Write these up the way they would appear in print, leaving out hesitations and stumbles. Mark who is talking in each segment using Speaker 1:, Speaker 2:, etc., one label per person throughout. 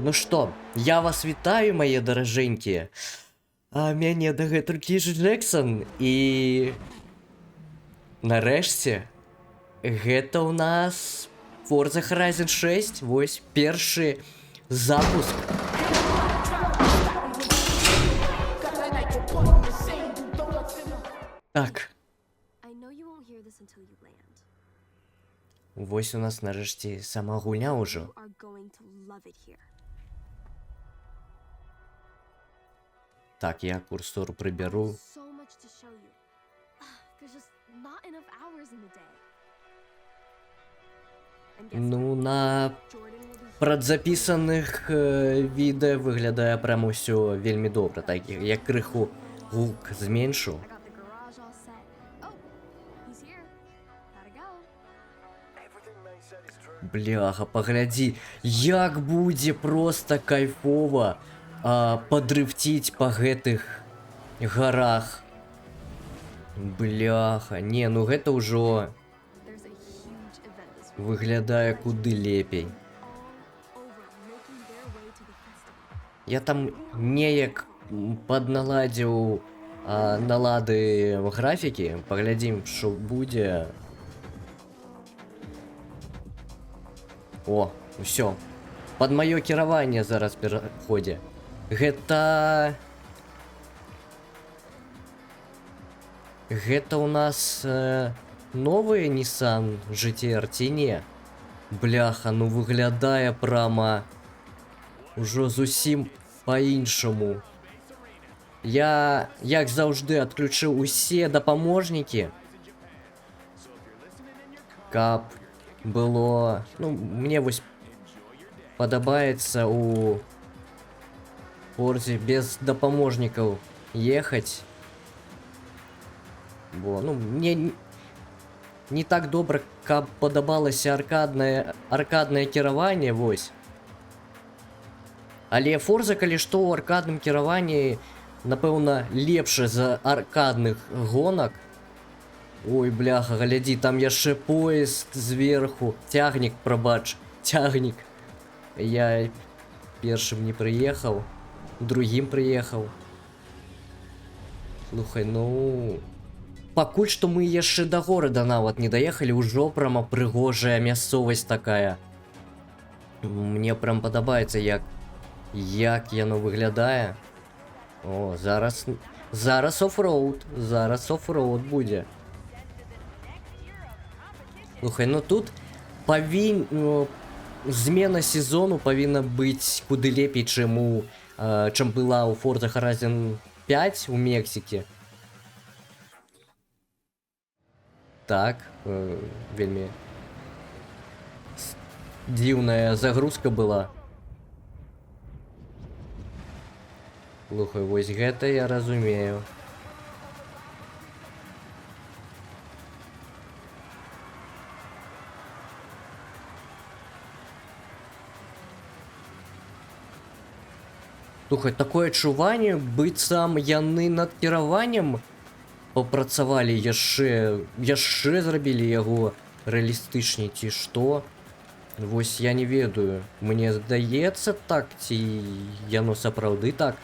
Speaker 1: Ну што, я вас вітаю, мае даражэнькія. А мяне дагэтуль Кіш Джексон і... Нарэшце, гэта ў нас Forza Horizon 6, вось першы запуск. Так. Вось у нас нарэшце сама гульня ўжо. Так, я курсор прыбяру. Ну, на прадзапісаных відэа выглядае прям усё вельмі добра. Так, я крыху гук зменшу. Бляха, паглядзі, як будзе проста кайфова падрыфціць па гэтых гарах. Бляха, не, ну гэта ўжо выглядае куды лепей. Я там неяк падналадзіў налады графікі, паглядзім, што будзе. О, усё. Пад маё кіраванне зараз пераходзе. Гэта у нас новы Nissan GT-R ці не? Бляха, ну выглядае прама ўжо зусім па-іншаму. Я, як заўжды, адключыў усе дапаможнікі, каб было... Ну, мне вось падабаецца у Forza без дапаможнікаў ехаць. Бо, ну, мне не так добра, каб падабалася аркаднае кіраванне, вось. Але Forza, калі што, ў аркадным кіраванні, напэўна, лепшы за аркадных гонак. Ой, бляха, глядзі, там яшчэ поезд зверху. Цягнік, прабач, цягнік. Я першым не прыехаў, другім прыехаў. Слухай, ну... Пакуль што мы яшчэ да горада нават не даехалі, ўжо прама прыгожая мясцовасць такая. Мне прям падабаецца, як яно выглядае. О, зараз оффроуд, зараз оффроуд будзе. Слухай, ну тут змена сезону павінна быць куды лепей, чым была ў Forza Horizon 5 у Мексікі. Так, вельмі дзіўная загрузка была. Слухай, вось гэта я разумею. Слухай, такое адчуванне, быццам яны над кіраваннем папрацавалі, яшчэ зрабілі яго рэалістычней, ці што. Вось я не ведаю, мне здаецца так, ці яно сапраўды так.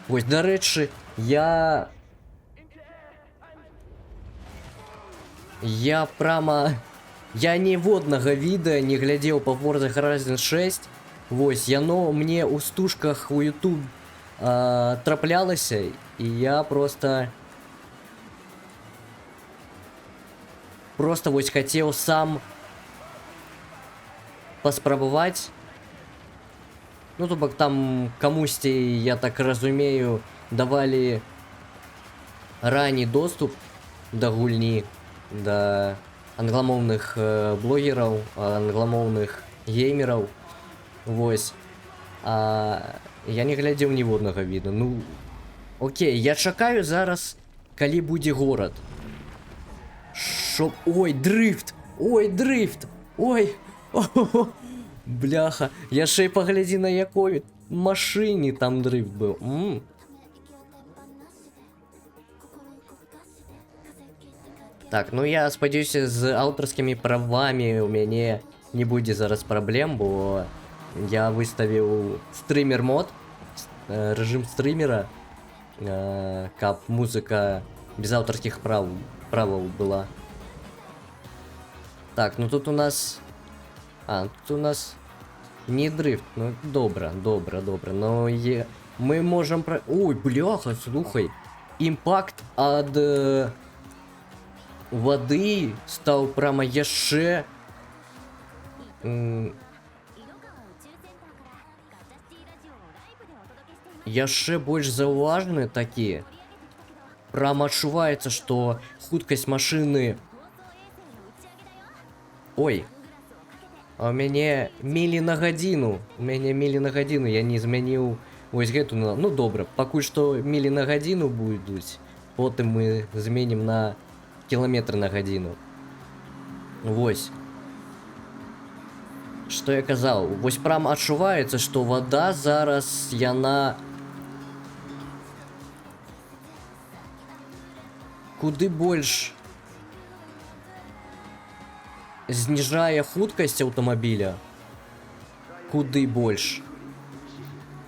Speaker 1: Вось, дарэчы, я ніводнага відэа не глядзеў па Forza Horizon 6. Вось, яно мне ў стужках у YouTube траплялася, і я просто вось хацеў сам паспрабаваць. Ну, то бок там камусьці, я так разумею, давалі ранні доступ да гульні, да англамоўных блогераў, англамоўных геймераў. Вось. Я не глядзеў ніводнага віда. Ну, окей, я чакаю зараз, калі будзе горад. Ой, дрыфт! Ой, дрыфт! Ой! Бляха, яшчэ і паглядзі, на якой машыне там дрыфт быў. Так, ну я спадзяюся, з аўтарскімі правамі у мяне не будзе зараз праблем, бо Я выставіў стрымер мод, рэжым стрымера, каб музыка без аўтарскіх праваў была. Так, ну тут у нас... тут у нас не дрифт. Ну, добра. Но мы можем... Ой, бляха, слухай. Імпакт ад воды стаў прямо яшчэ... яшчэ больш заўважны такі. Прям адчуваецца, што хуткасць машыны... Ой. А у мяне мілі на гадзіну. Я не змяніў вось гэту. Ну добра, пакуль што мілі на гадзіну будуць. Потым мы зменім на кіламетры на гадзіну. Вось. Што я казаў? Вось прям адчуваецца, што вода зараз яна... куды больш зніжае хуткасць аўтамабіля. Куды больш.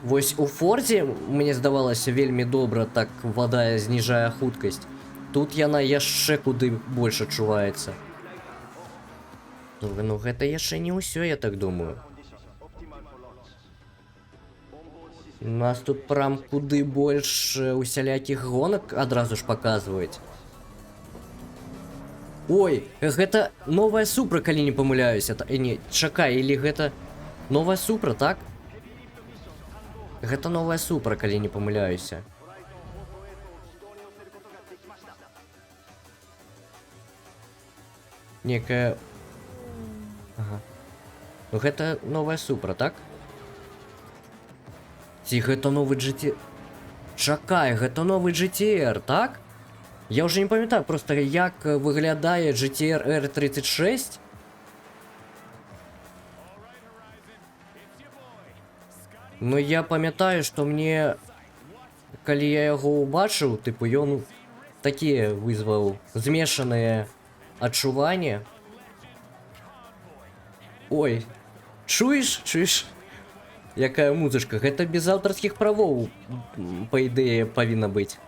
Speaker 1: Вось у Фордзе, мне здавалася, вельмі добра так вода зніжае хуткасць. Тут яна яшчэ куды больш адчуваецца. Ну гэта яшчэ не ўсё, я так думаю. У нас тут прям куды больш усялякіх гонак адразу ж паказваюць. Ой, гэта новая Супра, калі не памыляюся. Не, чакай, или гэта новая Супра, так? Гэта новая Супра, калі не памыляюся. Некая... Ага. Ну гэта новая Супра, так? Ці гэта новы GT... Чакай, гэта новы GTR, так? Я уже не памятаю просто, як выглядае GTR R36. Но я памятаю, што мне, калі я яго ўбачыў, тыпу, ён такія вызваў змешаныя адчуванні. Ой, чуеш? Якая музычка? Гэта без аўтарскіх правоў, па ідэі, павінна быць.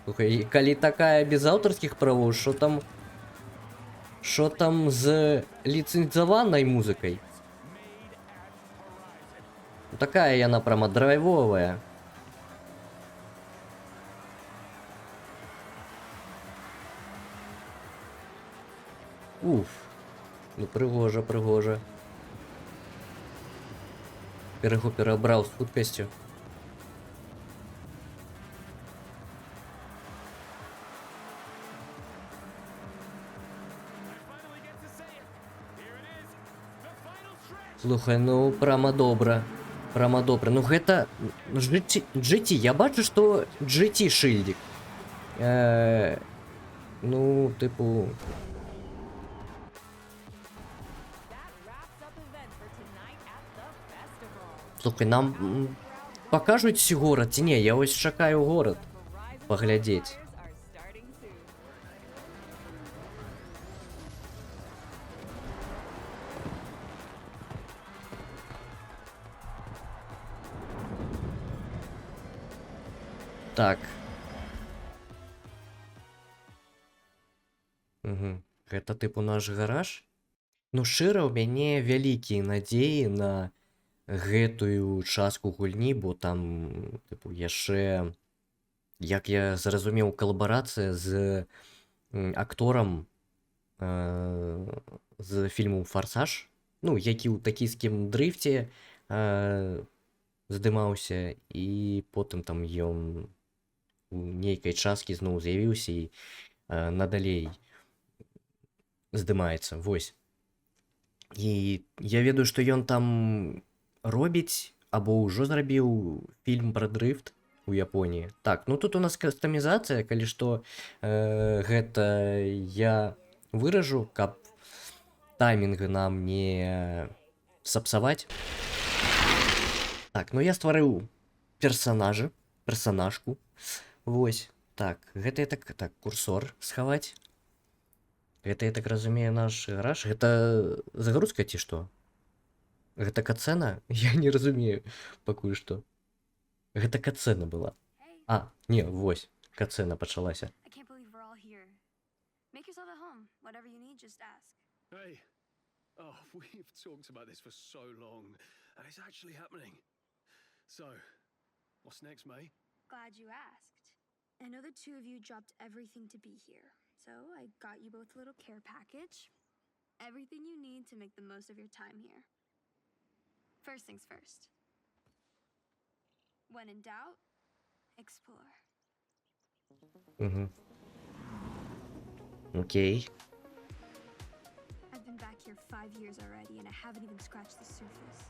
Speaker 1: Слухай, калі такая без аўтарскіх правоў, що там з ліцэнзаванай музыкай? Такая яна прямо драйвовая. Уф. Ну прыгожа. Перабраў з хуткасцю. Слухай, ну прямо добра. Ну гэта GT. Я бачу, што GT шыльдик. Ну, тыпу... Слухай, нам пакажуць горад ці не? Я вось чакаю горад паглядзець. Так. Гэта тыпу наш гараж. Ну шчыра, у мяне вялікія надзеі на гэтую частку гульні, бо там тыпу яшчэ, як я зразумеў, калабарацыя з акторам з фільму «Фарсаж», ну, які ў такійскім дрыфце здымаўся, і потым там ён у нейкай часткі зноў з'явіўся і надалей здымаецца, вось. І я ведаю, што ён там робіць або ўжо зрабіў фільм пра дрыфт у Японіі. Так, ну тут у нас кастамізацыя, калі што гэта я выражу, каб таймінг нам не сапсаваць. Так, ну я стварыў персанажку. Вось. Так, гэта я так курсор схаваць. Гэта, я так разумею, наш гараж. Гэта загрузка ці што? Гэта кацэна? Я не разумею пакуль што. Гэта кацэна была.
Speaker 2: Hey,
Speaker 1: А, не, вось, кацэна пачалася.
Speaker 2: I can't believe we're all here. Make yourself at home. Whatever you need, just ask.
Speaker 3: Hey. Oh, we've talked about this for so long, and it's actually happening. So, what's next, May?
Speaker 2: Glad you asked. I know the two of you dropped everything to be here, so I got you both a little care package. Everything you need to make the most of your time here. First things first. When in doubt, explore.
Speaker 1: Угу. Окей.
Speaker 2: I've been back here 5 years already, and I haven't even scratched the surface.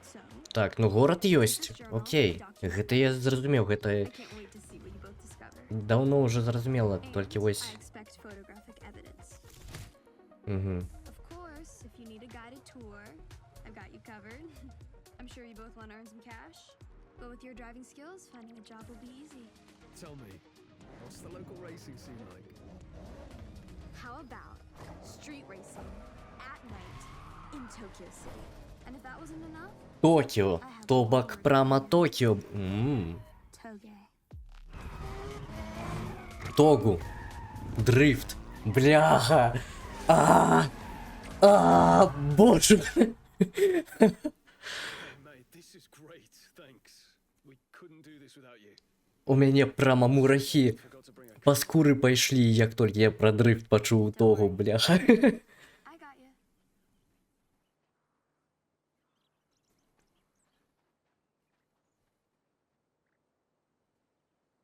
Speaker 2: So,
Speaker 1: Так, ну горад ёсць. Окей. Гэта я зразумеў, гэта
Speaker 2: I can't wait to see what you both discover.
Speaker 1: даўно ўжо зразумела,
Speaker 2: And
Speaker 1: толькі вось.
Speaker 2: I expect photographic evidence.
Speaker 1: Угу.
Speaker 2: Of course, if you need a guided tour, I've got you covered. I'm sure you both want to earn some cash. But with your driving skills, finding a job will be easy.
Speaker 3: Tell me, what's the local racing scene like?
Speaker 2: How about street racing at night in Tokyo City? And if that wasn't enough,
Speaker 1: Токіо. То бок прямо Токіо.
Speaker 2: Toge.
Speaker 1: Тогу. Дрифт. Бляха. Боже.
Speaker 3: Oh, mate, this is great. Thanks. We couldn't do this without you.
Speaker 1: У мяне прямо мурахі
Speaker 3: Forgot to bring a
Speaker 1: па скуры пайшлі, як толькі я пра дрифт пачуў тогу, бляха.
Speaker 2: I got you.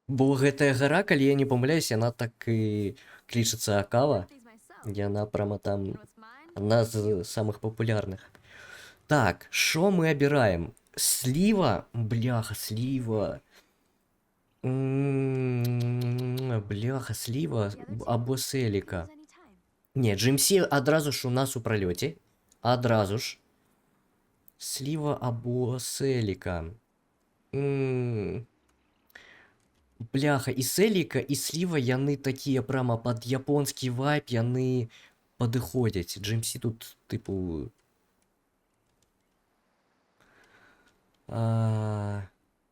Speaker 1: Бо гэтая гара, калі я не памыляюсь, яна так і клічацца Акава.
Speaker 2: These myself.
Speaker 1: Яна прямо там
Speaker 2: And what's mine?
Speaker 1: одна з самых популярных. Так, що ми обираємо? Слива? Бляха, слива. Бляха, слива або селіка.
Speaker 2: Choose anytime.
Speaker 1: Не, GMC одразу ж у нас у прольоті. Одразу ж. Слива або селіка. Бляха, і селіка, і сліва, яны такія прямо під японський вайб, яны падыходзяць. GMC тут, типу...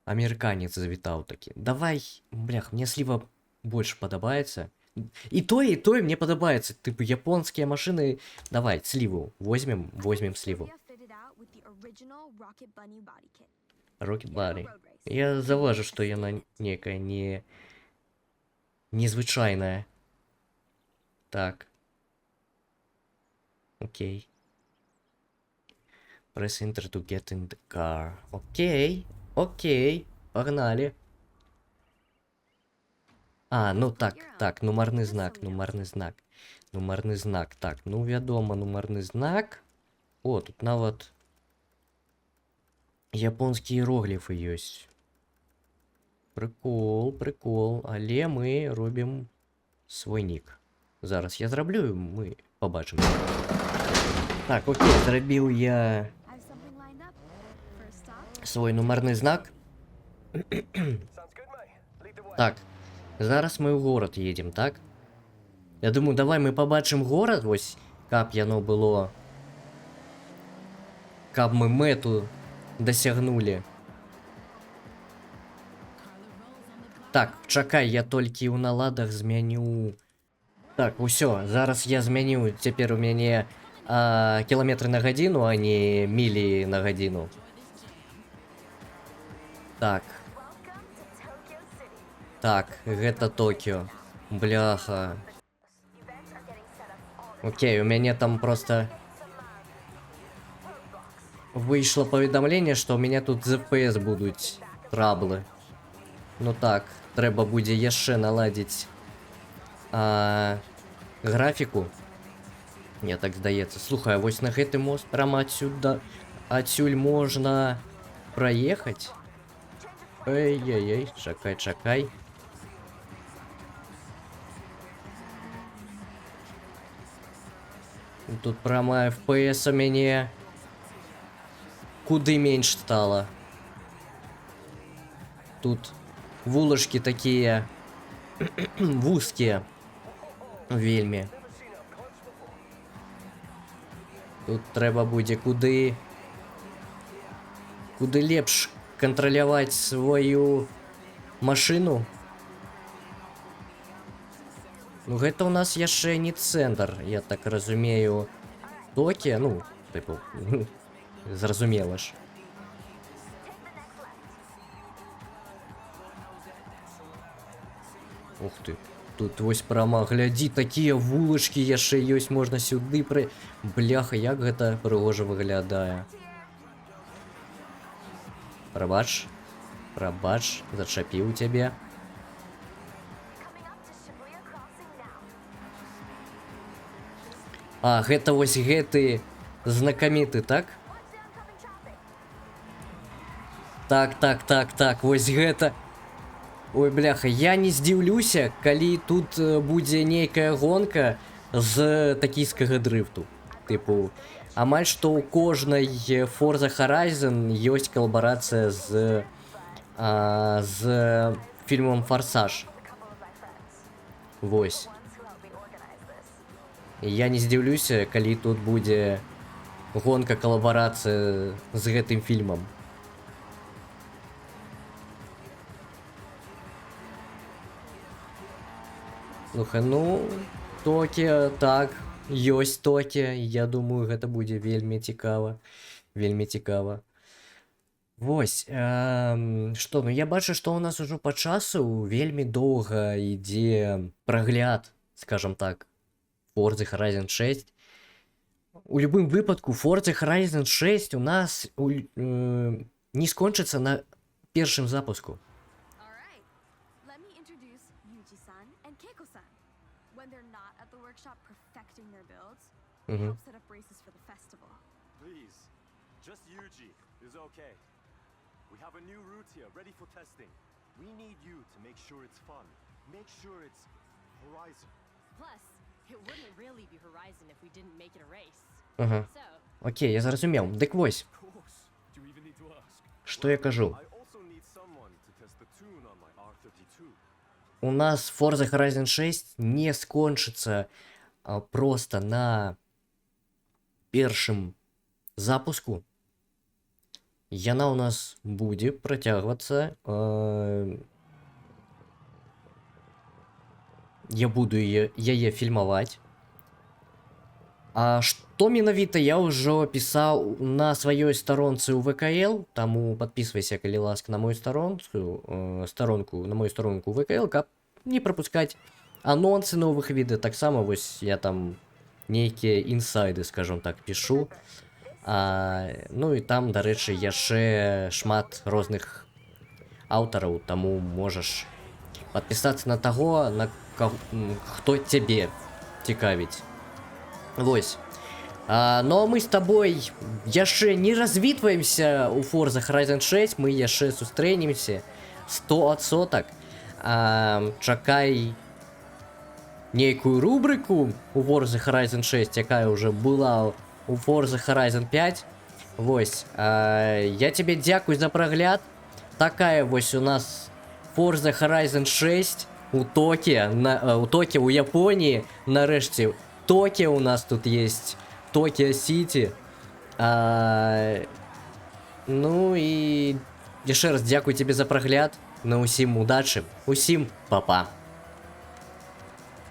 Speaker 1: Американец завітаў такі. Давай, блях, мне сліва больш падабаецца. І тое мне падабаецца. Типу, японскія машыны... Давай, сліву. Возьмем сліву.
Speaker 2: Sophia fitted out with the original Rocket Bunny body kit.
Speaker 1: Rocket
Speaker 2: Here
Speaker 1: Bunny.
Speaker 2: for road race.
Speaker 1: Я заўважу, што яна некая незвычайная. Так. Окей. Press enter to get in the car. Окей. Погнали. Ну так, нумарны знак. Так, ну вядома, нумарны знак. О, тут нават японскія іерогліфы ёсць. Прикол. Але мы робім свой нік. Зараз я зраблю, мы побачимо. Так, окей, зрабіў я
Speaker 2: I have something lined up. First stop.
Speaker 1: свой нумарны знак. Так, зараз мы ў горад едем, так? Я думаю, давай мы побачым горад, вось, каб яно было... Каб мы мэту дасягнулі. Так, чакай, я толькі ў наладах змяню... Так, усё, зараз я змяню, цяпер у мяне кіламетры на гадзіну, а не мілі на гадзіну. Так. Так, гэта Токіо. Бляха. Окей, у мяне там просто... Выйшло паведамленне, што у меня тут з FPS будуць траблы. Ну так, трэба будзе яшчэ наладзіць графіку. Мне так здаецца. Слухай, а вось на гэты мост прямо адсюль можна праехаць? Эй, чакай. Тут прямо FPS у мяне куды менш стала. Тут вулачкі такія вузкія вельмі. Тут трэба будзе куды куды лепш кантраляваць сваю машыну. Ну гэта у нас яшчэ не цэнтр, я так разумею, Токіа, ну, тыпу, зразумела ж. Ух ты, тут вось прама, глядзі, такія вулачкі яшчэ ёсць, можна сюды Бляха, як гэта прыгожа выглядае. Прабач, зачапіў цябе. А, гэта вось гэты знакаміты, так? Так, вось гэта. Ой, бляха, я не здзіўлюся, калі тут будзе нейкая гонка з такійскага дрыфту. Тыпу, амаль што ў кожнай Forza Horizon ёсць калабарацыя з фільмам «Форсаж». Вось. Я не здзіўлюся, калі тут будзе гонка, калабарацыя з гэтым фільмам. Слухай, ну, Токіа, так, ёсць Токіа, я думаю, гэта будзе вельмі цікава, Вось, што, ну я бачу, што ў нас ужо па часу вельмі доўга ідзе прагляд, скажам так, Forza Horizon 6. У любым выпадку Forza Horizon 6 у нас не скончыцца на першым запуску.
Speaker 2: Alright, let me introduce Yuji-san and Keiko-san. When they're not at the workshop perfecting their builds, they help set up races for the festival.
Speaker 4: Please, just Yuji is okay. We have a new route here, ready for testing. We need you to make sure it's fun. Make sure it's Horizon.
Speaker 5: Plus, it wouldn't really be Horizon if we didn't make it a race.
Speaker 1: Ага.
Speaker 5: So,
Speaker 1: Окей, я зразумеў. Дык вось,
Speaker 3: Of course. Do you even need to ask?
Speaker 1: што я кажу.
Speaker 4: I also need someone to test the tune on my R32.
Speaker 1: У нас Forza Horizon 6 не скончыцца просто на першым запуску. Яна у нас будзе працягвацца. Я буду яе фільмаваць. А што менавіта я ўжо пісаў на сваёй старонцы ў ВКЛ, таму падпісвайся, калі ласка, на мою старонку ВКЛ, каб не прапускаць анонсы новых відэо. Таксама вось я там нейкія інсайды, скажем так, пішу. Ну і там, дарэчы, яшчэ шмат розных аўтараў, таму можаш падпісацца на таго, хто цябе цікавіць. Вось. Но мы з табой яшчэ не развітваемся ў Forza Horizon 6, мы яшчэ сустрэнемся 100%. Чакай нейкую рубрыку у Forza Horizon 6, якая ўжо была у Forza Horizon 5. Вось. Я тебе дзякую за прагляд. Такая вось у нас Forza Horizon 6 у Токіа, у Японіі. Нарэшце, Токіа у нас тут есть. Токіа Сіті. Ну і яшчэ раз дзякую тебе за прагляд. На усім удачы. Усім па-па.